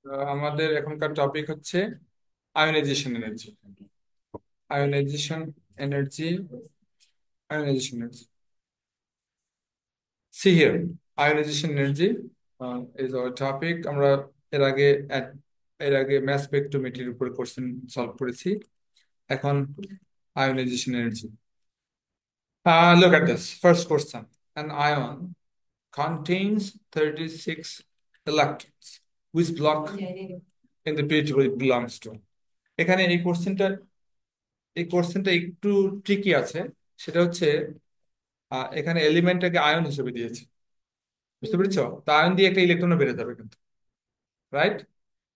আমাদের এখনকার টপিক হচ্ছে ionization energy. Ionization energy. Ionization energy, see here. Ionization energy is our topic. আমরা এর আগে এর আগে ম্যাস স্পেকট্রোমেট্রির উপর কোশ্চেন সলভ করেছি। এখন ionization energy. Look at this first question. An ion contains 36 electrons. Which block in the periodic table it belongs to? এখানে এই কোশ্চেনটা একটু ট্রিকি আছে। সেটা হচ্ছে এখানে এলিমেন্টটাকে আয়ন হিসেবে দিয়েছে, বুঝতে পেরেছো? তা আয়ন দিয়ে একটা ইলেকট্রনও বেড়ে যাবে কিন্তু, রাইট?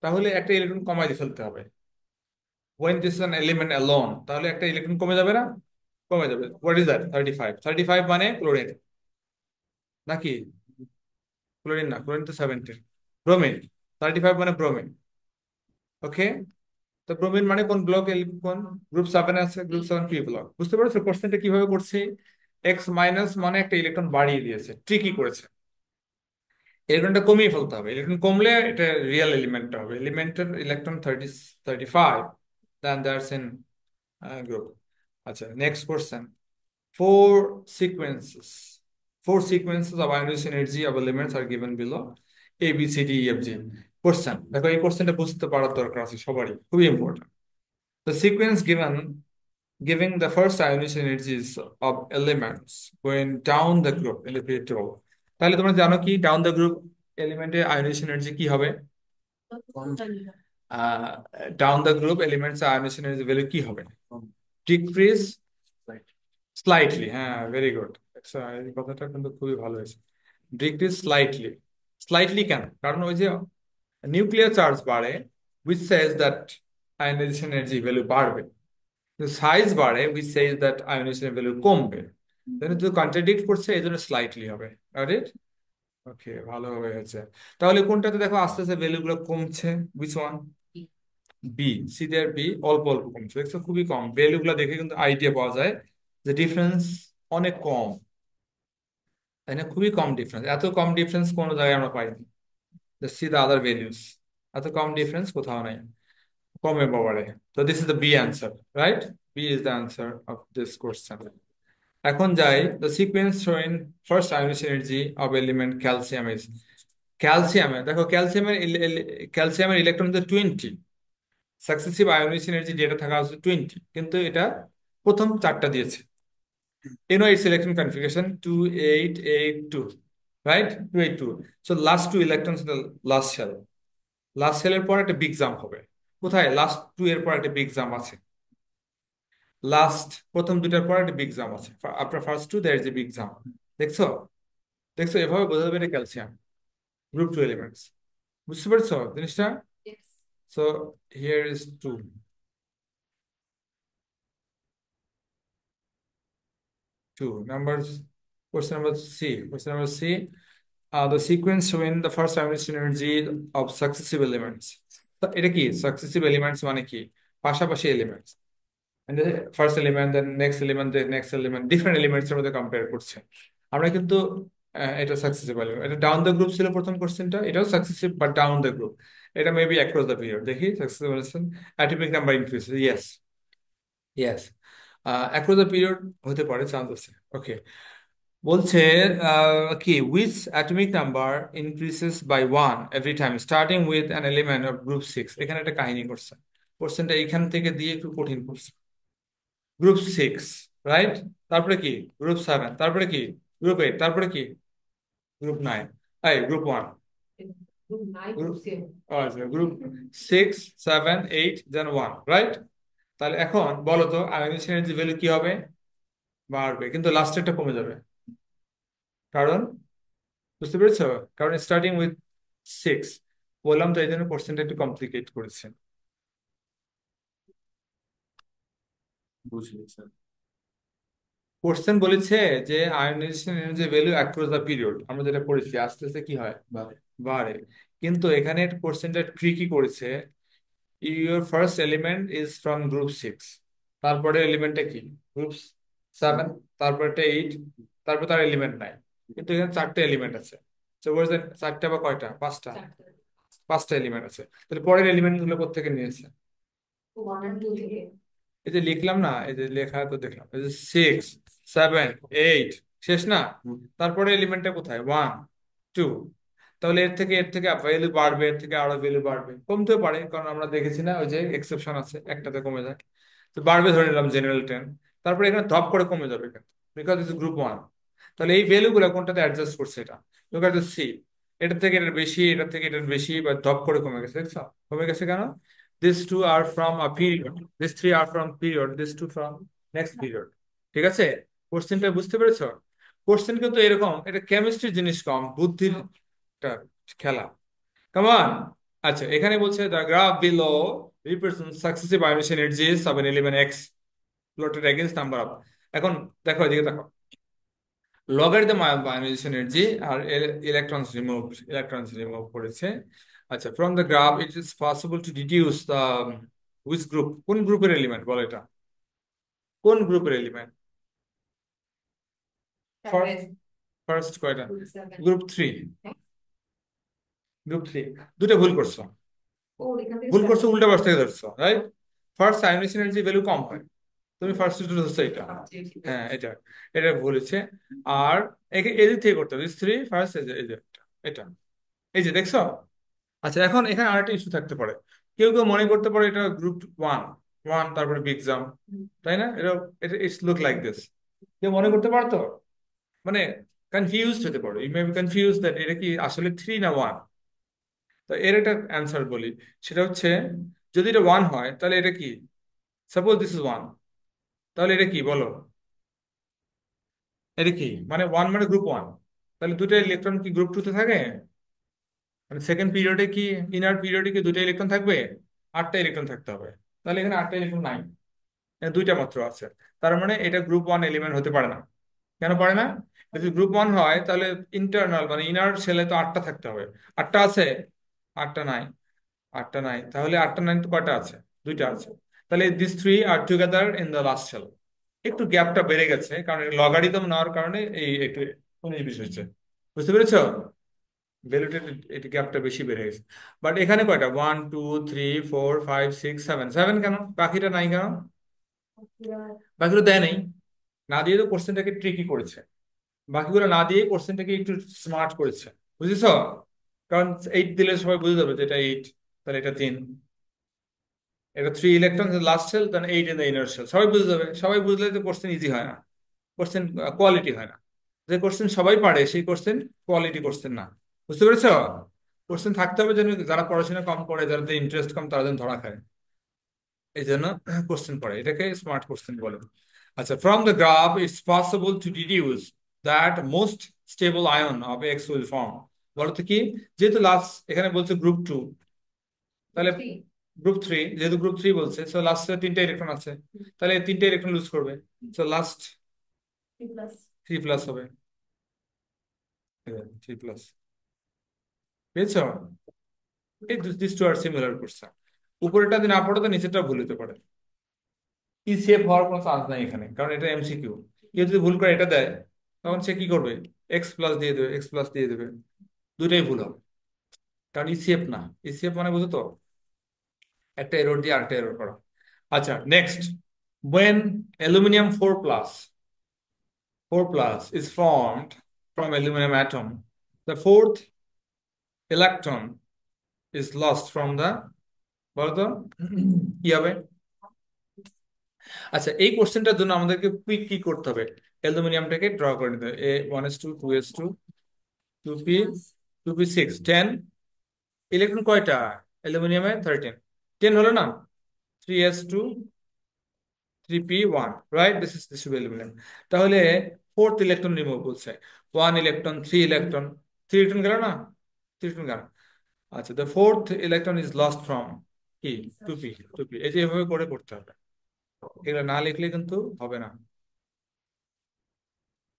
তাহলে একটা ইলেকট্রন কমাই দিয়ে ফেলতে হবে। when this is an element alone, তাহলে একটা ইলেকট্রন কমে যাবে না? কমে যাবে। What is that? 35। 35 মানে ক্লোরিন নাকি? ক্লোরিন না, ক্লোরিন তো 17। ব্রোমিন। 35 মানে ব্রোমিন। ওকে, তো ব্রোমিন মানে কোন ব্লক? কোন গ্রুপ 7 আছে? Group 7 P block. বুঝতে পারছো কোশ্চেনটা কিভাবে করছি? এক্স মাইনাস মানে একটা ইলেকট্রন বাড়িয়ে দিয়েছে, ট্রিকি করেছে। ইলেকট্রনটা কমিয়ে ফেলতে হবে। ইলেকট্রন কমলে এটা রিয়েল এলিমেন্টটা হবে। এলিমেন্টের electron 35, then that's in group. আচ্ছা, next question. four sequences four sequences of ionization energy of elements are given below: a b c d e f g. Question দেখো, এই কোশ্চেনটা বুঝতে পারার দরকার আছে সবারই, খুবই important. The sequence given giving the first ionization energies of elements going down the group in the periodic table. তাহলে তোমরা জানো কি ডাউন দ্য গ্রুপ এলিমেন্টের আয়োনাইজেশন এনার্জি কি হবে? Down the group elements ionization energy value কি হবে? Decrease slightly. হ্যাঁ, ভেরি গুড। আচ্ছা, এই কথাটা কিন্তু খুবই ভালো হয়েছে। Decrease slightly. স্লাইটলি কেন? কারণ ওই যে নিউক্লিয়ার চার্জ বাড়ে, which says that ionization energy value বাড়বে। সাইজ বাড়ে, which says that ionization value কমবে। তো কন্ট্রাডিক্ট করছে, এই জন্য স্লাইটলি হবে। রাইট? ওকে, ভালো হয়েছে। তাহলে কোনটাতে দেখো আস্তে আস্তে ভ্যালু গুলো কমছে? Which one? B. See there B অল্প অল্প কমছে, দেখছো? খুবই কম। ভ্যালু গুলো দেখে কিন্তু আইডিয়া পাওয়া যায় যে ডিফারেন্স অনেক কম, তাই না? খুবই কম ডিফারেন্স। এত কম ডিফারেন্স কোনো জায়গায় আমরা পাইনি। See the other values. এত কম ডিফারেন্স কোথাও নাই, কমে পাওয়ারে। তো this is the B answer, right? B is the answer of this question. এখন যাই, the sequence showing first ionization energy of element calcium is. ক্যালসিয়ামে দেখো, ক্যালসিয়ামের ইলেকট্রন হচ্ছে 20। সাকসেসিভ আয়োনাইজেশন এনার্জি ডেটা থাকা হচ্ছে 20, কিন্তু এটা প্রথম চারটা দিয়েছে। its electron configuration 2882, right? 282. So last two electrons in the last shell. Last সেলের পর একটা বিগ জাম্প হবে। কোথায়? লাস্ট টু এর পর একটা বিগ জাম্প আছে। লাস্ট প্রথম দুইটার পর একটা বিগ জাম্প আছে। After first two there is a big jump. দেখছো? দেখছো, এভাবে বোঝা যাবে এটা ক্যালসিয়াম গ্রুপ 2 এলিমেন্টস। বুঝতে পারছো জিনিসটা? So here is two. Numbers. Question number C. Question number C. The sequence showing the first ionization energy of successive elements. তো এটা কি সাকসেসিভ এলিমেন্টস মানে কি? পাশাপাশি এলিমেন্টস, মানে first element, then next element, then next element, different elements এর মধ্যে compare করছে। আমরা কিন্তু এটা সাকসেসিভ এলিমেন্ট। এটা ডাউন দ্য গ্রুপ ছিল প্রথম কোশ্চেনটা, এটাও successive but down the group. এটা মেবি অ্যাক্রস দ্য পিরিয়ড। দেখি successive atomic number increase. Yes, yes, across the period হতে পারে, চান্স আছে। ওকে, বলছে কি which atomic number increases by one every time starting with an element of group 6। এখানে একটা কাহিনী করছে। কোশ্চেনটা এখান থেকে দিয়ে একটু কঠিন করছে। Group 6, right? তারপরে কি? গ্রুপ 7, তারপরে কি? গ্রুপ 8, তারপরে কি? গ্রুপ 9। এই গ্রুপ 1, আচ্ছা, গ্রুপ 6, 7, 8, দেন 1, রাইট? তাহলে এখন বলো তো আয়োনাইজেশন এনার্জি ভ্যালু কি হবে? বাড়বে, কিন্তু লাস্টেরটা কমে যাবে। কারণ, বুঝতে পেরেছো? কারণ স্টার্টিং উইথ 6 বললাম তো, এই জন্য কোশ্চেনটা একটু কমপ্লিকেট করেছে। বুঝলি স্যার? কোশ্চেন বলেছে যে ionization energy value across the period, আমরা যেটা পড়েছি, আস্তে আস্তে কি হয়? বাড়ে। কিন্তু এখানে কোশ্চেনটা ট্রিকি করেছে। Your first element is from group 6, তারপরে এলিমেন্টটা কি? গ্রুপ 7, তারপরটা 8, তারপর তার এলিমেন্ট নাই। কিন্তু এখানে চারটে এলিমেন্ট আছে। তো বলছেন চারটা বা কয়টা? পাঁচটা। 5টা এলিমেন্ট আছে, তাহলে পরের এলিমেন্ট গুলো কোথেকে নিয়েছে? ওয়ান আর টু থেকে। এই যে লিখলাম না, এই যে লেখা তো দেখলাম, এই যে 6, 7, 8, শেষ না? তারপরে এলিমেন্টটা কোথায়? 1, 2। তাহলে এর থেকে ভ্যালু বাড়বে, এর থেকে আরো ভ্যালু বাড়বে, কমতেও পারে, কারণ আমরা দেখেছি না ওই যে এক্সেপশন আছে, একটাতে কমে যায়। তো বাড়বে ধরে নিলাম জেনারেল 10, তারপরে এখানে ধপ করে কমে যাবে কিন্তু, বিকজ ইটস গ্রুপ 1। তাহলে এই ভ্যালু গুলো কোনটাতে অ্যাডজাস্ট করছে? এটা লুক এট দ্য সি, এটার থেকে এটার বেশি, এটার থেকে এটার বেশি, বা ধপ করে কমে গেছে, দেখছো? কমে গেছে কেন? These two are from a period. These three are from period. These two from next period. ঠিক আছে? কোশ্চেনটা বুঝতে পেরেছো? কোশ্চেন কিন্তু এরকম, এটা কেমিস্ট্রি জিনিস কম, বুদ্ধির একটা খেলা। কামান। আচ্ছা, এখানে বলছে the graph below represents successive ionization energies of an element X plotted against number of। এখন দেখো, এদিকে দেখো, লগারিদম আয়নাইজেশন এনার্জি আর ইলেকট্রনস রিমুভ করেছে। আচ্ছা, from the graph it is possible to deduce the which group, কোন গ্রুপের element বলো এটা? কোন গ্রুপের এলিমেন্ট? সেভেন। ফার্স্ট কয়টা? সেভেন। গ্রুপ 3। গ্রুপ 3, দুটো ভুল করছো। ও এখান থেকে ভুল স্টার্ট করছো, করতে উল্টা পাশ থেকে ধরছো, right? First ionization energy value কম হয়, তুমি ফার্স্ট ধরছো এটা। হবে। ঠিক হ্যাঁ, আছে। এটা এটা ভুল হচ্ছে। আর এদিক থেকে করতে হবে, 3 ফার্স্ট, এই যে এটা, এই যে দেখছো? আচ্ছা, এখন এখানে আরেকটা ইস্যু থাকতে পারে, কেউ কেউ মনে করতে পারে এটা গ্রুপ 1, ওয়ান তারপরে বিগ জাম্প, তাই না? এটা এটা ইটস লুক লাইক দিস, কেউ মনে করতে পারতো, মানে কনফিউজড হতে পারো, you may be confuse that এটা কি আসলে 3 না 1। তো এর একটা অ্যান্সার বলি, সেটা হচ্ছে, যদি এটা 1 হয় তাহলে এটা কি? সাপোজ দিস ইজ 1, তাহলে এটা কি বলো? এটা কি মানে 1 মানে গ্রুপ 1, তাহলে দুটো ইলেকট্রন কি গ্রুপ 2 তে থাকে? মানে সেকেন্ড পিরিয়ডে কি, ইনার পিরিয়ডে কি দুটো ইলেকট্রন থাকবে? 8টা ইলেকট্রন থাকতে হবে, তাহলে এখানে 8টা ইলেকট্রন নাই, এখানে 2টা মাত্র আছে। তার মানে এটা গ্রুপ 1 এলিমেন্ট হতে পারে না। কেন পারে না? যদি গ্রুপ 1 হয় তাহলে ইন্টারনাল মানে ইনার শেলে তো 8টা থাকতে হবে। 8টা আছে? 8টা নাই। 8টা নাই, তাহলে 8টা নাই তো কয়টা আছে? 2টা আছে। তাহলে this three are together in the last shell. একটু গ্যাপটা বেড়ে গেছে, কারণ লগারিদম নেওয়ার কারণে এই একটু 19-20 হয়েছে। বুঝতে পেরেছো? ভ্যালুটা, এটা গ্যাপটা বেশি বেড়ে গেছে। বাট এখানে কয়টা? 1, 2, 3, 4, 5, 6, 7, 7 কেন? বাকিটা নাই কেন? বাকিগুলো দেয় নাই, না দিয়ে তো কোশ্চেনটাকে ট্রিকি করেছে। বাকিগুলো না দিয়ে কোশ্চেনটাকে একটু স্মার্ট করেছে, বুঝেছো? কারণ 8 দিলে সবাই বুঝে যাবে যে এটা 8, তাহলে এটা 3, এটা 3 electron last shell, then 8 in the inner shell, সবাই বুঝে যাবে। সবাই বুঝলে তো কোশ্চেন ইজি হয় না, কোশ্চেন কোয়ালিটি হয় না। যে কোশ্চেন সবাই পারে সেই কোশ্চেন কোয়ালিটি কোশ্চেন না। বুঝতে পেরেছো? কোশ্চেন থাকতে হবে যেন যারা পড়াশোনা কম করে, যাদের ইন্টারেস্ট কম, তারা যেন ধরা খায়, এই জন্য কোশ্চেন পড়ে, এটাকে স্মার্ট কোশ্চেন বলে। আচ্ছা, from the graph it's possible to deduce that most stable ion of x will form. বলো তো কি? যেহেতু লাস্ট এখানে বলছে গ্রুপ 2, তাহলে থ্রি। গ্রুপ 3, যেহেতু গ্রুপ 3 বলছে, সো লাস্টে 3টা ইলেকট্রন আছে, তাহলে 3টা ইলেকট্রন লুজ করবে, so last three plus. 3 plus হবে। 3 প্লাস, বুঝছো? এই দিস টু আর সিমিলার করছে। উপরেটা যদি না পড়ে তো নিচেরটা ভুল হতে পারে। ই সেভ হওয়ার কোনো চান্স নাই এখানে, কারণ এটা এমসিকিউ। কেউ যদি ভুল করে এটা দেয়, তখন সে কি করবে? এক্স প্লাস দিয়ে দেবে, এক্স প্লাস দিয়ে দেবে, দুটাই ভুল হবে, কারণ ইসিএফ না। ইসিএফ মানে বুঝো তো, একটা এরর দিয়ে আরেকটা এরর করা। আচ্ছা, next, when aluminium 4 plus is formed from aluminum atom, the fourth electron is lost from the, বলতো কি হবে? আচ্ছা, এই কোশ্চেনটার জন্য আমাদেরকে কুইক কি করতে হবে? অ্যালুমিনিয়ামটাকে ড্র করে নিতে হবে, A1s2 2s2 2p6 10, ইলেকট্রন কয়টা অ্যালুমিনিয়ামে? 13 হলো না? 3s2 3p1, right? This is aluminium. তাহলে ফোর্থ ইলেকট্রন রিমুভ বলছে, 1 ইলেকট্রন, 3 ইলেকট্রন, 3 ইলেকট্রন গেল না? 3 ইলেকট্রন গেল। আচ্ছা, the fourth electron is lost from কি? 2p। এই যে এভাবে করে করতে হবে, এগুলো না লিখলে কিন্তু হবে না।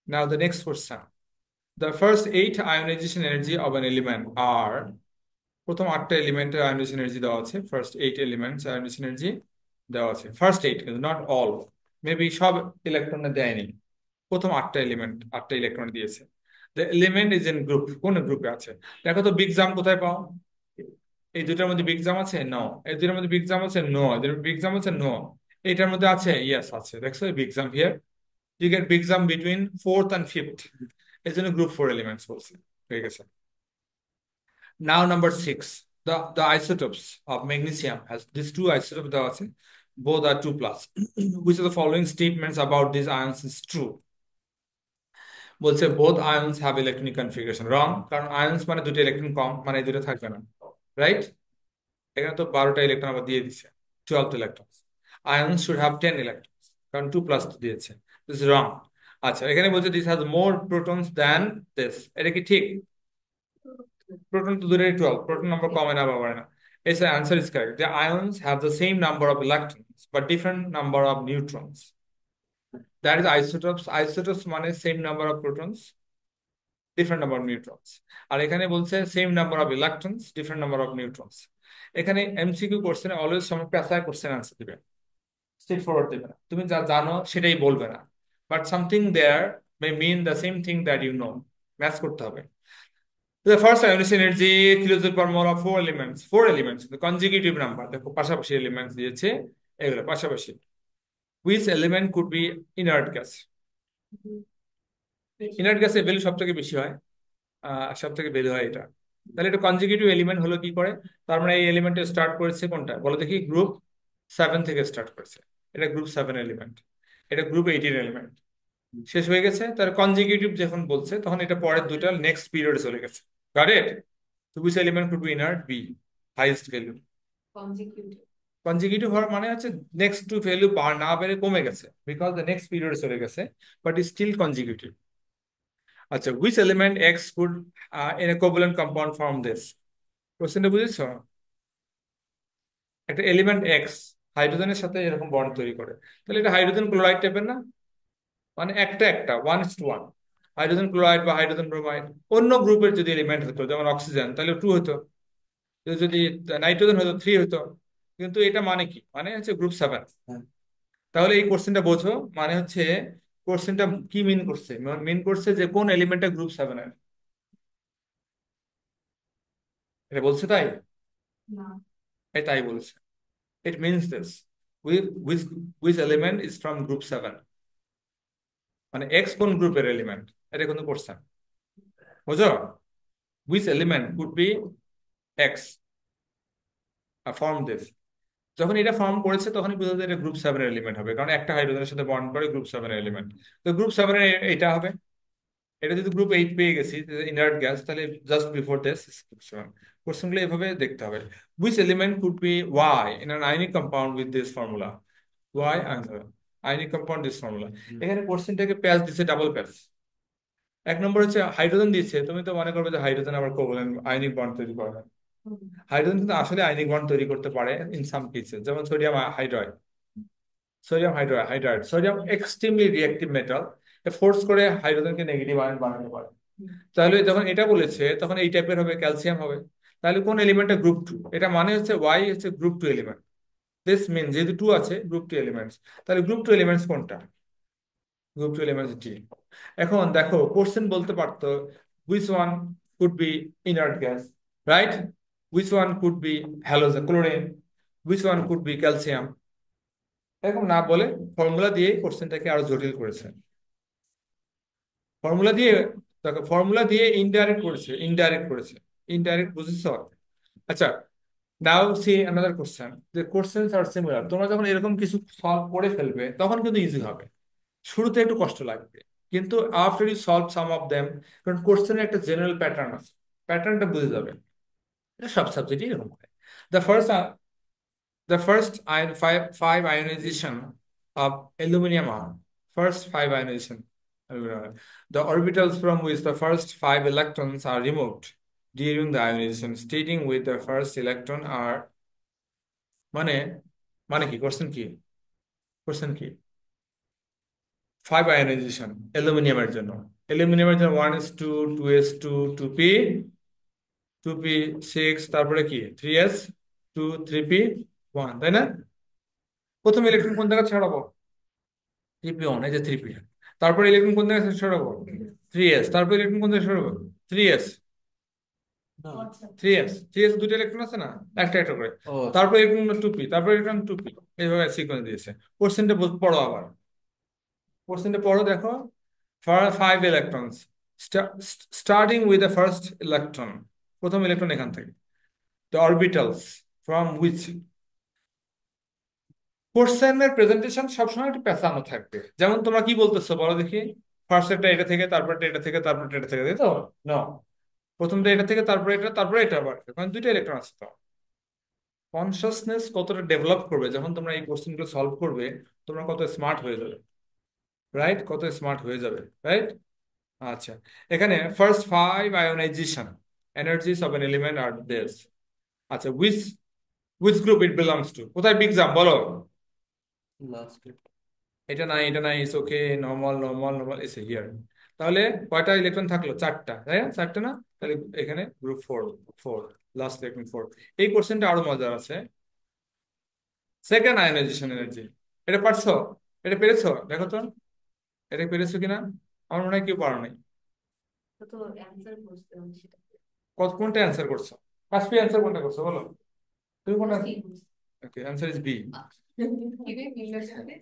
Now the next question, the first 8 ionization energy of an element are, প্রথম 8টা এলিমেন্টের আয়োনাইজেশন এনার্জি দেওয়া আছে, ফার্স্ট 8 এলিমেন্টস আয়োনাইজেশন এনার্জি দেওয়া আছে, ফার্স্ট 8 কিন্তু নট অল, মেবি সব ইলেকট্রনে দেয়নি, প্রথম 8টা এলিমেন্ট, 8টা ইলেকট্রন দিয়েছে। The element is in group, কোন গ্রুপে আছে? দেখো তো বিগ জাম কোথায় পাও? এই দুটার মধ্যে বিগ জাম আছে? নো। এই দুটার মধ্যে বিগ জাম আছে? নো। এদের বিগ জাম আছে? নো। এটার মধ্যে আছে? ইয়েস আছে। দেখছো big jump here, you get big jump between fourth and fifth, এই জন্য গ্রুপ ফোর এলিমেন্টস বলছে। হয়ে গেছে। Now number six, the isotopes of magnesium has these two isotopes দেওয়া আছে, both are 2 plus. Which of the following statements about these ions is true? বলছে both ions have electronic configuration. রং, কারণ আয়ন্স মানে দুটো electron কম, মানে এই দুটো থাকবে না, রাইট? এখানে তো 12টা ইলেকট্রন আবার দিয়ে দিচ্ছে, 12 ইলেকট্রন। আয়ন্স শুড হ্যাভ 10 ইলেকট্রন, কারণ 2 প্লাস তো দিয়েছে। দিস রং। আচ্ছা, এখানে বলছে this has more protons than this, এটা কি ঠিক? প্রোটন তো দূরে 12, প্রোটন নাম্বার কমে না বা বাড়ে না। Its answer is correct. The ions have the same number of electrons but different number of neutrons. That is isotopes. Isotopes মানে same number of protons, different number of neutrons. আর এখানে বলছে same number of electrons, different number of neutrons. এখানে MCQ কোশ্চেনে always সময় পেঁচায় question answer দিবে, straightforward দিবে না। তুমি যা জানো সেটাই বলবে না, but something there may mean the same thing that you know. Match করতে হবে। The first ionization energy kilojoule per mole of four elements, the consecutive number, দেখো পাশাপাশি এলিমেন্টস দিয়েছে, এগুলো পাশাপাশি। Which element could be inert gas? Inert গ্যাসের value সব থেকে বেশি হয়, সব থেকে ভ্যালু হয় এটা। তাহলে এটা কনজিকিউটিভ এলিমেন্ট হলো কি করে? তার মানে এই এলিমেন্টে স্টার্ট করেছে কোনটা বলো দেখি? গ্রুপ 7 থেকে স্টার্ট করেছে, এটা গ্রুপ 7 এলিমেন্ট, এটা গ্রুপ 18 এলিমেন্ট। শেষ হয়ে গেছে, তার কনজিকিউটিভ যখন বলছে তখন এটা পরের দুটা নেক্সট পিরিয়ডে চলে গেছে। Got it? তো which element could be inert? B, highest value. consecutive. Consecutive হওয়ার মানে হচ্ছে নেক্সট টু ভ্যালু না বেড়ে কমে গেছে, বিকজ দ্য নেক্সট পিরিয়ডে চলে গেছে, বাট ইজ স্টিল কনজিকিউটিভ। আচ্ছা, which element X could in a covalent compound form this? কোশ্চেনটা বুঝেছো? একটা এলিমেন্ট এক্স হাইড্রোজেনের সাথে এরকম বন্ড তৈরি করে, তাহলে এটা হাইড্রোজেন ক্লোরাইড টাইপের না? মানে একটা একটা 1:1, হাইড্রোজেন ক্লোরাইড বা হাইড্রোজেন ব্রোমাইড। অন্য গ্রুপের যদি এলিমেন্ট হতো যেমন অক্সিজেন, তাহলে 2 হতো। যদি নাইট্রোজেন হতো 3 হতো। কিন্তু এটা মানে কি? মানে হচ্ছে গ্রুপ 7। তাহলে এই কোশ্চেনটা বোঝো, মানে হচ্ছে কোশ্চেনটা কি মিন করছে? মিন করছে যে কোন এলিমেন্টটা গ্রুপ 7-এর, এটা বলছে তাই? No. তাই বলছে। It means this, which which element is from group 7, মানে এক্স কোন গ্রুপের এলিমেন্ট, এটা কিন্তু কোশ্চেন। বুঝো? Which element could B x form this, যখন এটা ফর্ম করেছে তখনই বোঝা যায় এটা গ্রুপ 7 এলিমেন্ট হবে, কারণ একটা হাইড্রোজেনের সাথে বন্ড করে গ্রুপ 7 এলিমেন্ট। তো গ্রুপ 7 এটা হবে। এটা যদি গ্রুপ 8 পেয়ে গেছি ইনার্ট গ্যাস, তাহলে জাস্ট বিফোর দিস গ্রুপ 7। কোশ্চেনগুলো এভাবে দেখতে হবে। Which element could be Y in an ionic compound with this formula? Y answer, ionic compound this formula. এখানে কোশ্চেনটাকে প্যাচ দিচ্ছে, ডাবল প্যাচ। এক নম্বর হচ্ছে হাইড্রোজেন দিচ্ছে, তুমি তো মনে করবে যে হাইড্রোজেন আবার কোভ্যালেন্ট আয়নিক বন্ড তৈরি করে না। হাইড্রোজেন কিন্তু আসলে আয়নিক বন্ড তৈরি করতে পারে ইন সাম কেসেস, যেমন sodium hydride. Sodium extremely reactive metal, force করে হাইড্রোজেনকে নেগেটিভ আয়ন বানাতে পারে। তাহলে যখন এটা বলেছে তখন এই টাইপের হবে, ক্যালসিয়াম হবে। তাহলে কোন এলিমেন্টটা গ্রুপ 2? এটা মানে হচ্ছে ওয়াই হচ্ছে গ্রুপ 2 এলিমেন্ট। দিস মিন যেহেতু 2 আছে, গ্রুপ 2 এলিমেন্টস। তাহলে গ্রুপ 2 এলিমেন্টস কোনটা? Group 2 elements D. এখন দেখো কোশ্চেন বলতে পারতো which one could be inert gas, right? Which one could be halogen chlorine, which one could be calcium, এরকম না বলে ফর্মুলা দিয়ে কোশ্চেনটাকে আরো জটিল করেছে। ফর্মুলা দিয়ে, দেখো ফর্মুলা দিয়ে ইনডাইরেক্ট করেছে, ইনডাইরেক্ট বুঝেছো? আচ্ছা, now see another question. The questions are similar. তোমরা যখন এরকম কিছু সলভ করে ফেলবে তখন কিন্তু ইজি হবে, শুরুতে একটু কষ্ট লাগবে, কিন্তু after you solve some of them, কারণ কোশ্চেনের একটা জেনারেল প্যাটার্ন আছে, প্যাটার্নটা বুঝে যাবে। এটা সব সাবজেক্টই এরকম হয়। The first The first five ionization of aluminum are first five ionization. The orbitals from which the first five electrons are removed during the ionization, stating with the first electron are মানে মানে কি? Question কি? Question কি? 5 ionization অ্যালুমিনিয়ামের জন্য, অ্যালুমিনিয়ামের জন্য 1s2, 2s2, 2p 6, তারপরে কি 3s2, 3p1, তাই না? প্রথম ইলেকট্রন কোন জায়গায় ছড়াবো? 3p1, এই যে 3p। তারপরে ইলেকট্রন কোন জায়গায় ছড়াবো? 3s। তারপরে ইলেকট্রন কোন জায়গায় ছড়াবো? 3s। থ্রি এস দুটো ইলেকট্রন আছে না, একটা একটা করে। তারপর এরকম টুপি, তারপর এরকম টুপি, এইভাবে সিকোয়েন্স দিয়েছে। কোশ্চেনটা পড়ো আবার, কোশ্চেনটা পড়ো দেখো। Five electrons starting with the first electron, প্রথম ইলেকট্রন এখান থেকে। দ্য অরবিটালস ফ্রম হুইচ, কোশ্চেনের প্রেজেন্টেশন সবসময় একটু পেঁচানো থাকবে। যেমন তোমরা কি বলতেছো বলো দেখি, ফার্স্ট এটা এটা থেকে, তারপর এটা থেকে, তারপর এটা থেকে, তাই তো? না, প্রথমটা এটা থেকে, তারপরে এটা, তারপরে এটা, আবার কারণ দুইটা ইলেকট্রন আছে তো। কনসাসনেস কতটা ডেভেলপ করবে যখন তোমরা এই কোশ্চেনগুলো সলভ করবে, তোমরা কত স্মার্ট হয়ে যাবে, রাইট? কত স্মার্ট হয়ে যাবে, রাইট? আচ্ছা, এখানে first five ionization energies of an element are this. আচ্ছা, which which group it belongs to, কোথায় বিগ জাম বলো? এটা নাই, এটা নাই, it's okay, normal normal normal, it's here. তাহলে কয়টা ইলেকট্রন থাকলো? চারটা, তাই না? চারটা না? তাহলে এখানে group four, four, last electron four. এই কোশ্চেনটা আরো মজার আছে। সেকেন্ড আয়নাইজেশন এনার্জি, এটা পারছো? এটা পেরেছো দেখো তো, এটা পেরেছো কিনা? আমার মনে হয় কেউ পারো নাই। তো অ্যান্সার করতে হবে সেটা। কোনটা অ্যান্সার করছো? ফার্স্ট অ্যান্সার কোনটা করছো বলো? তুমি কোনটা? সি করছি। ওকে, অ্যান্সার ইজ বি। কিরে মিলনের সাথে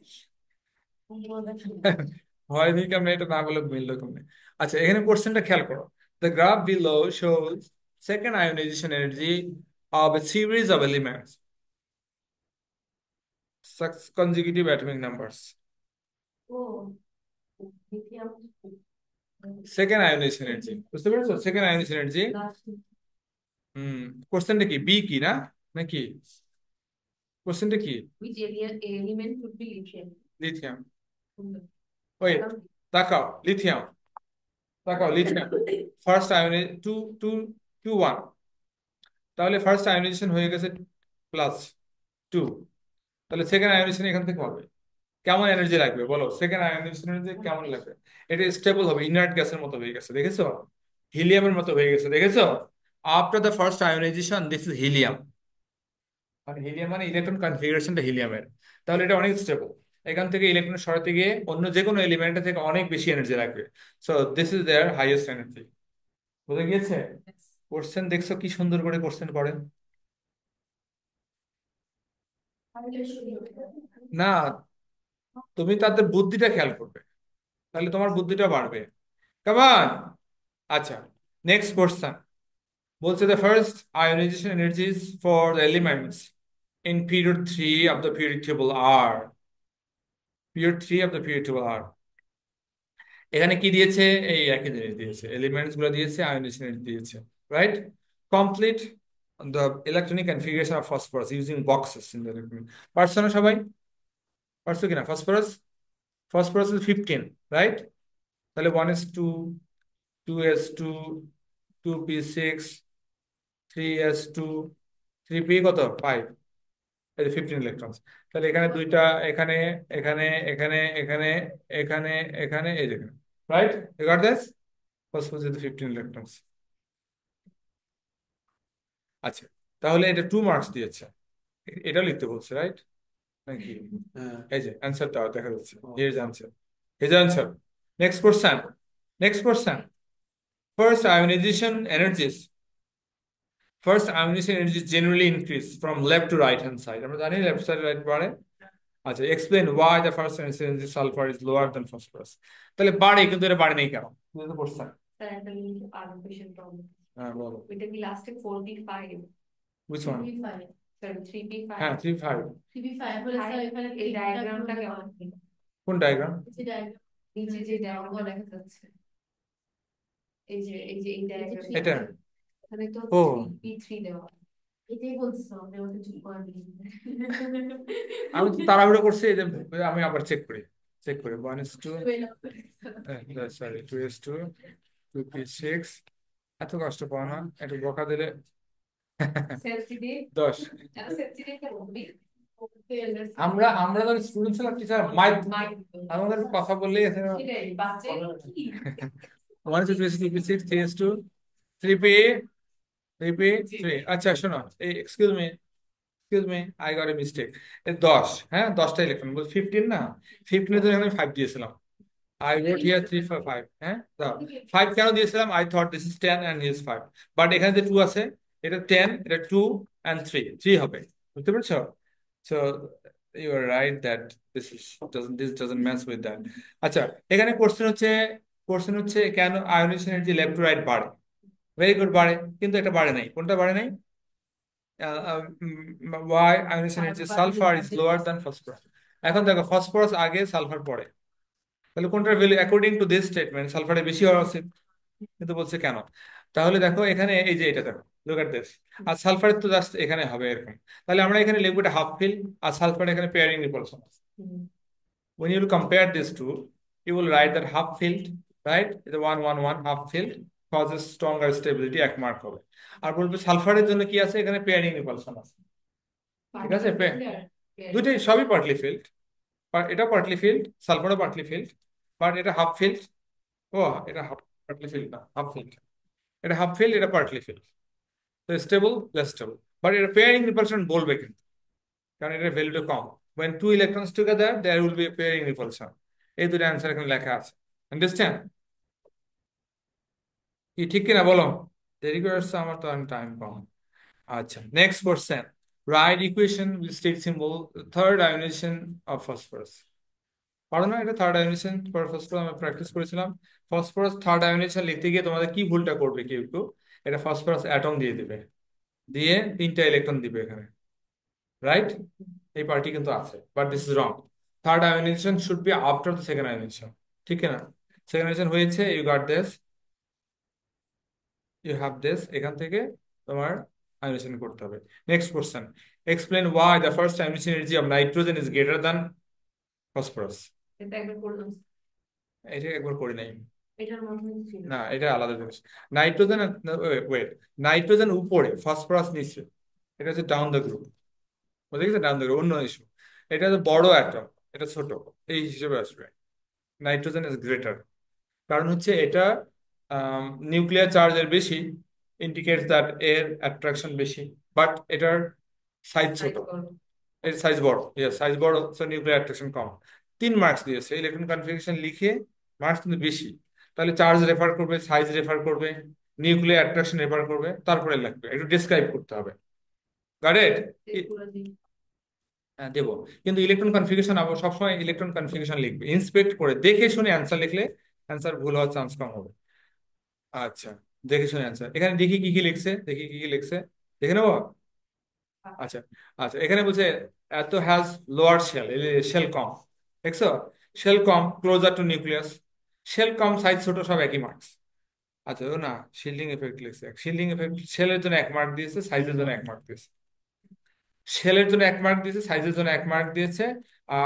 হয়নি কেমনে, এটা না বলে মিললো কেমনে? আচ্ছা, এখানে কোশ্চেনটা খেয়াল করো। The graph below shows second ionization energy of a series of elements, such consecutive atomic numbers. ও লিথিয়াম সেকেন্ড আয়োনাইজেশন এনার্জি, বুঝতে পেরেছো? Second ionization energy. Last hmm, কোশ্চেনটা কি বি কি না, নাকি? কোশ্চেনটা কি? which element would be lithium lithium. Wait, তাকাও, লিথিয়াম, তাকাও, লিথিয়াম ফার্স্ট আয়নে টু, টু, টু, ওয়ান। তাহলে ফার্স্ট আয়োনাইজেশন হয়ে গেছে প্লাস টু। তাহলে সেকেন্ড আয়োনাইজেশন এখান থেকে হবে। কেমন এনার্জি লাগবে বলো? সেকেন্ড আয়োনাইজেশন এনার্জি কেমন লাগবে? এটা স্টেবল হবে, ইনার্ট গ্যাসের মতো হয়ে গেছে, দেখেছো? হিলিয়ামের মতো হয়ে গেছে, দেখেছো? After the first ionization this is helium. মানে হিলিয়াম মানে ইলেকট্রন কনফিগারেশনটা হিলিয়ামের। তাহলে এটা অনেক স্টেবল। এখান থেকে ইলেকট্রন সরাতে গিয়ে অন্য যে কোনো এলিমেন্টের থেকে অনেক বেশি এনার্জি লাগবে। So this is their highest energy. বুঝে গিয়েছে? কোশ্চেন দেখছো কি সুন্দর করে কোশ্চেন করেন না? তুমি তাদের বুদ্ধিটা খেয়াল করবে, তাহলে তোমার বুদ্ধিটা বাড়বে। কামান। আচ্ছা, নেক্সট কোশ্চেন বলছে the first ionization energies for the elements in period 3 of the periodic table are, period 3 of the periodic table are, এখানে কি দিয়েছে? এই একই জিনিস দিয়েছে, এলিমেন্টস গুলো দিয়েছে, আয়োনাইজেশন এনার্জি দিয়েছে, right? Complete the electronic configuration of phosphorus using boxes in the electron, পারছো না সবাই? পারছো কিনা? Phosphorus, phosphorus is 15, right? তাহলে 1s2, 2s2, 2p6, 3s2, 3p কত? 5, এই যে 15 ইলেকট্রন। তাহলে এখানে দুইটা, এখানে, এখানে, এখানে, এখানে, এখানে, এখানে, এই দেখেন, right? You got this? Phosphorus is 15 electron. আচ্ছা, তাহলে এটা 2 মার্কস দিয়েছে, এটা লিখতে বলছে, রাইট নাকি? এই যে অ্যান্সারটা দেখা যাচ্ছে, here is answer, here is answer. Next question, next question. First ionization energies, first ionization energies generally increase from left to right hand side, আমরা জানি লেফট সাইড রাইট বাড়ে। আচ্ছা, explain why the first ionization sulphur is lower than phosphorus. তাহলে বাড়ে, কিন্তু এটা বাড়ে নেই কেন? বুঝতে তো পারছেন? স্যার একটা লিঙ্ক আর কোশ্চেন প্রবলেম হ্যাঁ বলো। এটা কি লাস্টে 45 which one? 3p5 sir 3p5 হ্যাঁ, 3, 5। 3p5 হলে স্যার এখানে এই ডায়াগ্রামটা কেমন কোন ডায়াগ্রাম? এই ডায়াগ্রাম নিচে যে ডায়াগ্রামটা দেখা যাচ্ছে এই ডায়াগ্রাম এটা? এখানে তো ও, 3p3 দেওয়া এটাই বলছো আমি ওটা চুপ করে দিই আমি তো তাড়াহুড়ো করছি, এই যে আমি আবার চেক করি, চেক করি 1s2, সরি 2s2, 2p6, এত কষ্ট পাও না, একটু বকা দিলে। সেন্সিটিভ 10। এত সেন্সিটিভ কেন বলবি আমরা আমরা যখন স্টুডেন্ট ছিলাম, টিচার মাইক, মাইন্ড আমাদের কথা বললেই সেটাই বাচ্চা কি 1s2, 2s2, 2p6, 3s2, 3p, 3p3। আচ্ছা শোনো, এই excuse me, excuse me, I got a mistake. 10, হ্যাঁ 10টা ইলেকট্রন বল, 15 না? 15 এর জন্য আমি 5 দিয়েছিলাম। I wrote here 3 for 5 হ্যাঁ দাও 5 কেন দিয়েছিলাম I thought this is 10 and here's 5 but এখানে যে 2 আছে এটা 10 এটা 2 and 3 3 হবে বুঝতে পেরেছো so you are right that this doesn't match with that আচ্ছা এখানে কোশ্চেন হচ্ছে কেন ionization energy left to right বাড়ে ভেরি গুড বাড়ে কিন্তু এটা বাড়ে নাই কোনটা বাড়ে নাই why ionization energy sulphur is lower than phosphorus এখন দেখো ফসফরাস আগে সালফার পরে তাহলে কোনটার value according to this statement সালফারের বেশি হওয়া উচিত কিন্তু বলছে কেন তাহলে দেখো এখানে এই যে এটা দেখো লুক এট দিস আর সালফারের তো জাস্ট এখানে হবে এরকম তাহলে আমরা এখানে লিখবো এটা হাফ ফিল আর সালফার এখানে pairing repulsion when you will compare these two you will write that half filled right the 1 1 1 half filled causes stronger stability এক মার্ক হবে আর বলবে সালফারের জন্য কি আছে এখানে পেয়ারিং রিপালশন আছে ঠিক আছে দুইটাই সবই পার্টলি ফিল্ড এটা পার্টলি ফিল্ড সালফারও পার্টলি ফিল্ড বাট এটা হাফ ফিল্ড ও এটা হাফ পার্টলি ফিল্ড না হাফ ফিল্ড এটা হাফ ফিল্ড এটা পার্টলি ফিল্ড তো স্টেবল লেস স্টেবল বাট এটা পেয়ারিং রিপালশন বলবে কিন্তু কারণ এটার ভ্যালুটা কম when two electrons together there will be a pairing repulsion এই দুটো অ্যান্সার এখানে লেখা আছে আন্ডারস্ট্যান্ড কি ঠিক কিনা বলো দেরি করে আসছে আমার তো টাইম কম আচ্ছা next question write equation with state symbol third ionization of phosphorus পারো না এটা থার্ড আয়োনাইজেশন ফর ফসফরাস আমরা প্র্যাকটিস করেছিলাম ফসফরাস থার্ড আয়োনাইজেশন লিখতে গিয়ে তোমাদের কি ভুলটা করবে কেউ একটু এটা ফসফরাস অ্যাটম দিয়ে দিবে দিয়ে 3টা ইলেকট্রন দিবে এখানে রাইট এই পার্টি কিন্তু আছে but this is wrong third ionization should be after the second ionization ঠিক না সেকেন্ড আয়োনাইজেশন হয়েছে you got this you have this এখান থেকে তোমার আয়োনাইজেশন করতে হবে next question explain why the first ionization energy of nitrogen is greater than phosphorus এটা একবার করলাম এটা একবার করি নাই এটার মধ্যে ছিল না এটা আলাদা জিনিস নাইট্রোজেন ওয়েট নাইট্রোজেন উপরে ফসফরাস নিচে এটা হচ্ছে ডাউন দ্য গ্রুপ বুঝে গেছে ডাউন দ্য গ্রুপ অন্য ইস্যু এটা হচ্ছে বড় অ্যাটম এটা ছোট এই হিসেবে আসবে নাইট্রোজেন ইজ গ্রেটার কারণ হচ্ছে এটা নিউক্লিয়ার চার্জের বেশি ইন্ডিকেটস দ্যাট এর অ্যাট্রাকশন বেশি বাট এটার সাইজ ছোট এর সাইজ বড় ইয়েস সাইজ বড় সো নিউক্লিয়ার অ্যাট্রাকশন কম 3 মার্কস দিয়েছে ইলেকট্রন কনফিগারেশন লিখে মার্কস কিন্তু বেশি তাহলে চার্জ রেফার করবে সাইজ রেফার করবে নিউক্লিয়ার অ্যাট্রাকশন রেফার করবে তারপরে লাগবে একটু ডিসক্রাইব করতে হবে গট ইট হ্যাঁ দেবো কিন্তু ইলেকট্রন কনফিগারেশন আবার সবসময় ইলেকট্রন কনফিগারেশন লিখবে ইন্সপেক্ট করে দেখে শুনে অ্যান্সার লিখলে অ্যান্সার ভুল হওয়ার চান্স কম হবে আচ্ছা দেখে শুনে অ্যান্সার এখানে দেখি কি কি লিখছে দেখি কি কি লিখছে দেখে নেবো আচ্ছা আচ্ছা এখানে বলছে এত হ্যাজ লোয়ার শেল শেল কম দেখছো শেল কম ক্লোজার টু নিউক্লিয়াস শেল কম সাইজ ছোট সব একই মার্কস আচ্ছা ও না শিল্ডিং এফেক্ট লিখছে শিল্ডিং এফেক্ট শেলের জন্য 1 মার্ক দিয়েছে সাইজের জন্য 1 মার্ক দিয়েছে শেলের জন্য 1 মার্ক দিয়েছে সাইজের জন্য 1 মার্ক দিয়েছে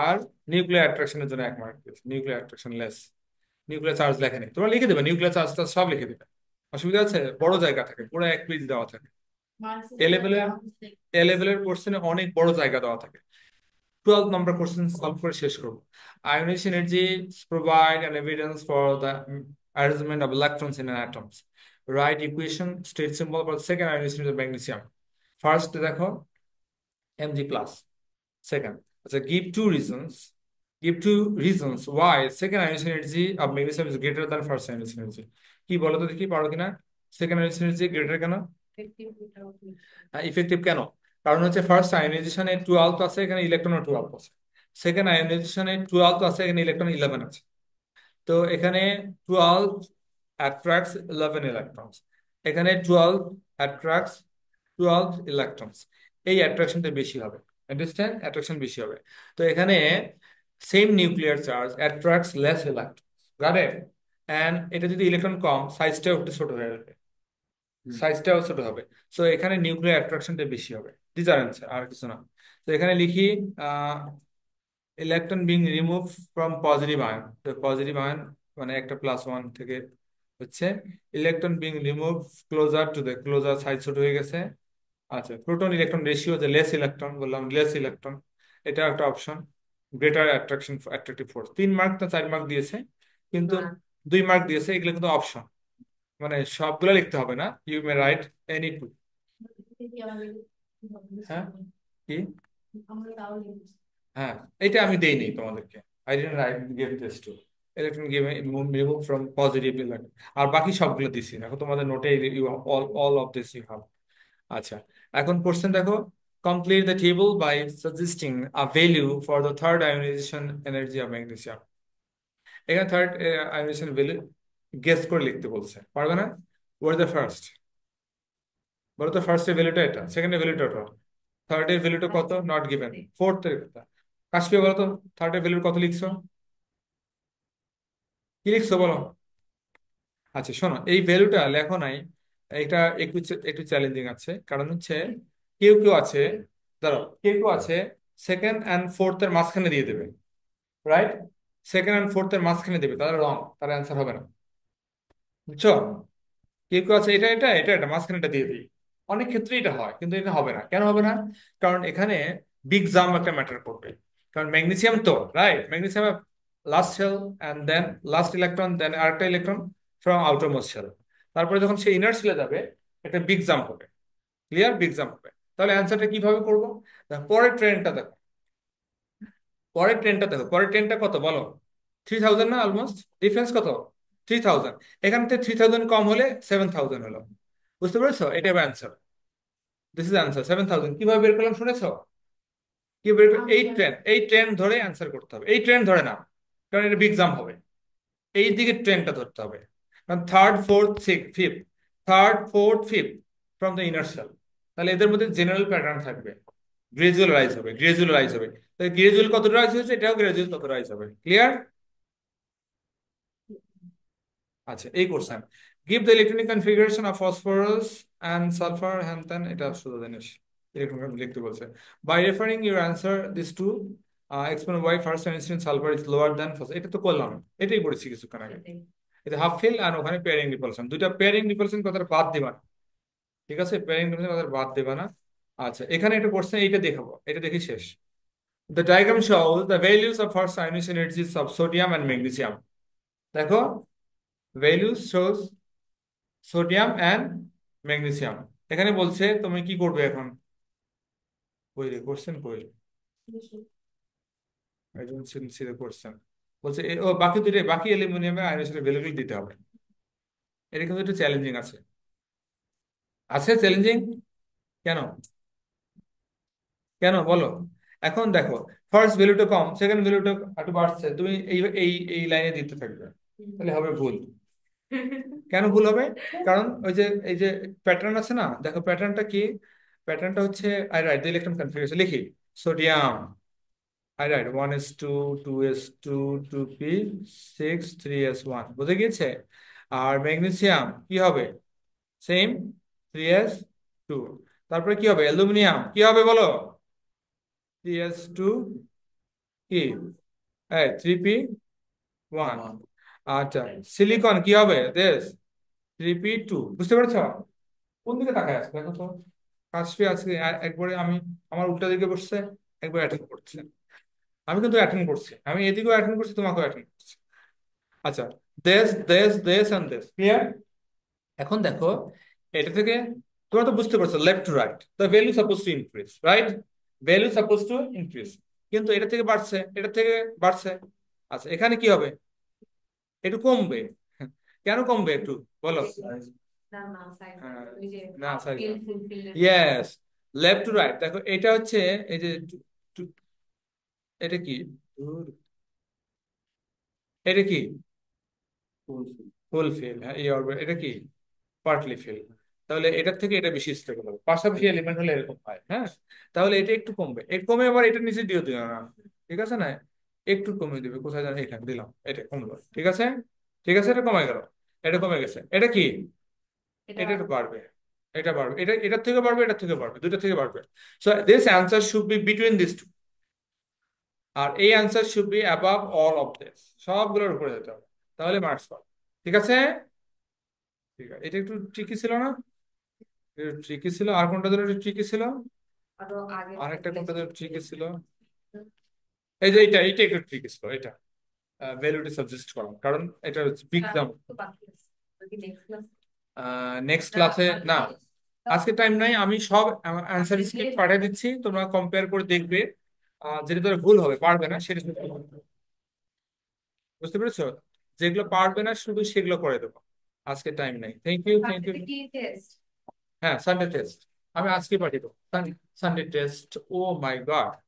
আর নিউক্লিয়ার অ্যাট্রাকশনের জন্য 1 মার্ক দিয়েছে nuclear attraction less nuclear charge লেখেনি তোমরা লিখে দেবে নিউক্লিয়ার চার্জটা সব লিখে দেবে অসুবিধা আছে বড় জায়গা থাকে পুরো 1 পেজ দেওয়া থাকে এ লেভেলের এ লেভেলের কোশ্চেনে অনেক বড় জায়গা দেওয়া থাকে 12 নম্বর কোশ্চেন সলভ করে শেষ করবো ionization energy provide an evidence for the arrangement of electrons in an atoms write equation state symbol for the second ionization of magnesium first দেখো Mg plus second so give two reasons why second ionization energy of magnesium is greater than first ionization energy কি বলো তো দেখি পারো কিনা second ionization energy greater কেন effective কেন কারণ হচ্ছে ফার্স্ট আয়োনাইজেশনে 12 আছে এখানে ইলেকট্রন 12 আছে সেকেন্ড আয়োনাইজেশনে 12 আছে এখানে ইলেকট্রন 11 আছে তো এখানে 12 attracts 11 electrons এখানে 12 attracts 12 electrons এই অ্যাট্রাকশনটা বেশি হবে আন্ডারস্ট্যান্ড অ্যাট্রাকশন বেশি হবে তো এখানে same nuclear charge attracts less electrons got it and এটা যদি ইলেকট্রন কম সাইজটাও একটু ছোট হয়ে যাবে সাইজটাও ছোট হবে সো এখানে নিউক্লিয়ার অ্যাট্রাকশনটা বেশি হবে দিস আর অ্যান্সার আর কিছু না তো এখানে লিখি electron being remove from positive ion তো পজিটিভ আয়ন মানে একটা +1 থেকে হচ্ছে electron being remove closer to the closure size ছোট হয়ে গেছে আচ্ছা প্রোটন ইলেকট্রন রেশিও যে লেস ইলেকট্রন বললাম লেস ইলেকট্রন এটা একটা option greater attractive force 3 mark না 4 মার্ক দিয়েছে কিন্তু 2 মার্ক দিয়েছে এগুলো কিন্তু অপশন মানে সবগুলো লিখতে হবে না you may write any two হ্যাঁ কি আমরা তাও হ্যাঁ এটা আমি দেইনি তোমাদেরকে I didn't write give this to electron given remove from positive electron. আর বাকি সবগুলো দিছি, দেখো তোমাদের নোটে you all all of this you have. আচ্ছা, এখন কোশ্চেন দেখো, complete the table by suggesting a value for the third ionization energy of magnesium. এখানে থার্ড আয়োনাইজেশন ভ্যালু গেস করে লিখতে বলছে, পারবে না? ওয়ার দ্য ফার্স্ট, বলো তো ফার্স্টের ভ্যালুটা এটা, সেকেন্ডের ভ্যালুটা ওটা, থার্ডের ভ্যালুটা কত, নট গিভেন, ফোর্থের কথা। কাশ্মীর বলো তো, থার্ডের ভ্যালু কত লিখছো, কি লিখছো বলো? আচ্ছা শোনো, এই ভ্যালুটা লেখো নাই, এটা একটু একটু চ্যালেঞ্জিং আছে, কারণ হচ্ছে কেউ কেউ আছে, ধরো কেউ কেউ আছে সেকেন্ড অ্যান্ড ফোর্থ এর মাঝখানে দিয়ে দেবে, রাইট? সেকেন্ড অ্যান্ড ফোর্থ এর মাঝখানে দেবে, তাহলে রং, তার অ্যান্সার হবে না, বুঝছো? কেউ কেউ আছে এটা এটা এটা এটা মাঝখানেটা দিয়ে দিই, অনেক ক্ষেত্রে এটা হয়, কিন্তু এটা হবে না। কেন হবে না? কারণ এখানে বিগ জাম্প একটা ম্যাটার করবে। কারণ ম্যাগনেসিয়াম তো, right, magnesium last shell and then last electron, then আরেকটা electron from outer most shell. তারপরে যখন সে ইনার শেলে যাবে, একটা বিগ জাম্প হবে, ক্লিয়ার, বিগ জাম্প হবে। তাহলে অ্যান্সারটা কিভাবে করবো? দেখো, পরের ট্রেনটা দেখো, পরের ট্রেনটা কত বলো? 3000 না? অলমোস্ট ডিফারেন্স কত? 3000। এখান থেকে 3000 কম হলে 7000 হলো, বুঝতে পেরেছো? এটা অ্যান্সার, দিস ইজ অ্যান্সার 7000। কিভাবে বের করলাম শুনেছো? কি বের এই আমরা ট্রেন, এই ট্রেন ধরে অ্যান্সার করতে হবে, এই ট্রেন ধরে না, কারণ এটা বিগ জাম্প হবে। এই দিকে ট্রেনটা ধরতে হবে, কারণ third fourth fifth, third fourth fifth from the inner sell. তাহলে এদের মধ্যে জেনারেল প্যাটার্ন থাকবে, গ্রাজুয়াল রাইজ হবে, গ্রাজুয়াল রাইজ হবে। তাহলে গ্রাজুয়াল কত রাইজ হয়েছে, এটাও গ্রাজুয়াল তত রাইজ হবে, ক্লিয়ার? আচ্ছা, এই কোশ্চেন, give the electronic configuration of phosphorus and sulphur, হ্যান ত্যান, এটা শুধু জিনিস ইলেকট্রন লিখতে বলছে। By referring your answer this to explain why first Einstein sulphur is lower than first, এটা তো করলাম, এটাই করেছি কিছুক্ষণ আগে। সেটাই। এটা হাফ ফিল, আর ওখানে পেয়ারিং রিপালশন, দুইটা পেয়ারিং রিপালশন কথাটা বাদ দিবা না, ঠিক আছে? পেয়ারিং রিপালশন কথাটা বাদ দিবা না। আচ্ছা, এখানে একটা কোশ্চেন, এইটা দেখাবো, এটা দেখি শেষ। The diagram shows the values of first ionic energies of sodium and magnesium. দেখো, values shows sodium and magnesium. এখানে বলছে তুমি কি করবে এখন, কই রে কোশ্চেন কই, I don't see the question। বলছে ও বাকি দুটো, বাকি অ্যালুমিনিয়ামের আয়নের ভ্যালুগুলো দিতে হবে। এটা কিন্তু একটু চ্যালেঞ্জিং আছে, আছে চ্যালেঞ্জিং, কেন? কেন বলো? এখন দেখো, ফার্স্ট ভ্যালুটা কম, সেকেন্ড ভ্যালুটা একটু বাড়ছে, তুমি এই এই এই লাইনে দিতে থাকবে, তাহলে হবে ভুল। কেন ভুল হবে? কারণ ওই যে এই যে প্যাটার্ন আছে না, দেখো প্যাটার্নটা কি, প্যাটার্নটা হচ্ছে, I write the electron configuration, লিখি sodium, I write 1s2, 2s2, 2p, 6, 3s1, বুঝে গিয়েছে? আর ম্যাগনেসিয়াম কি হবে? Same, 3s2। তারপরে কি হবে? অ্যালুমিনিয়াম কি হবে বলো? 3s2, কি, এই 3p1। আচ্ছা, সিলিকন কি হবে? দেশ 3p2, বুঝতে পেরেছো? কোন দিকে তাকায় আছে দেখো তো, কাশফি আজকে একবারে আমি, আমার উল্টা দিকে বসছে, একবার অ্যাটেন্ড করছে। আমি কিন্তু অ্যাটেন্ড করছি, আমি এদিকেও অ্যাটেন্ড করছি, তোমাকেও অ্যাটেন্ড করছি। আচ্ছা, দেশ দেশ দেশ অ্যান্ড দেশ, ক্লিয়ার? এখন দেখো, এটা থেকে তোমরা তো বুঝতে পারছো, left to write the value suppose to increase, right? Value suppose to increase, কিন্তু এটা থেকে বাড়ছে, এটা থেকে বাড়ছে। আচ্ছা, এখানে কি হবে? একটু কমবে। কেন কমবে একটু বলো? না না সাইড, হ্যাঁ, ওই যে না হাফ সরি, ফিল ফুল ফিলের মতো। Yes, left to right. দেখো এটা হচ্ছে এই যে এটা কি, ধুর, এটা কি ফুল ফিল, হ্যাঁ এই অরবিট, এটা কি পার্টলি ফিল। তাহলে এটার থেকে এটা বেশি স্টেবল হবে, পাশাপাশি এলিমেন্ট হলে এরকম হয়, হ্যাঁ। তাহলে এটা একটু কমবে, একটু কমে আবার এটা নিচে দিয়ে দিও না, ঠিক আছে না? একটু কমে দিবে, কোথায় জানো, এখানে দিলাম, এটা কমলো, ঠিক আছে, ঠিক আছে, এটা কমে গেল, এটা কমে গেছে, এটা কি, এটা এটা একটু বাড়বে, এটা বাড়বে, এটা এটার থেকে বাড়বে, এটার থেকে বাড়বে, দুইটা থেকে বাড়বে। So this answer should be between this two, আর এই answer should be above all of this, সবগুলোর উপরে যেতে হবে, তাহলে মার্কস পাবে, ঠিক আছে? ঠিক আছে, এটা একটু ট্রিকি ছিল না? ট্রিকি ছিল, আর কোনটা ধরে ট্রিকি ছিল? আরো আগে আরেকটা কোনটা ধরে ট্রিকি ছিল? ছিল। এই যে এটা, এটা একটু ট্রিকি ছিল, এটা ভ্যালুটি সাজেস্ট করা, কারণ এটা বিগ আর জাম্প। তো বাকি আছে, বাকি নেক্সট ক্লাস, নেক্সট না ক্লাসে বাকি না, নেই। আজকে টাইম নাই, আমি সব অ্যান্সার আপনি স্ক্রিপ্ট দিলে পাঠিয়ে দিচ্ছি, তোমরা কম্পেয়ার করে দেখবে। যেটা ধরে ভুল হবে, পারবে না সেটা বুঝতে পেরেছো? যেগুলো পারবে না শুধু সেগুলো করে দেবো। আজকে টাইম নেই। Thank you, thank you. সানডেতে কি টেস্ট? হ্যাঁ, সানডে টেস্ট আমি আজকে পাঠিয়ে দেবো। Sunday test, oh my god.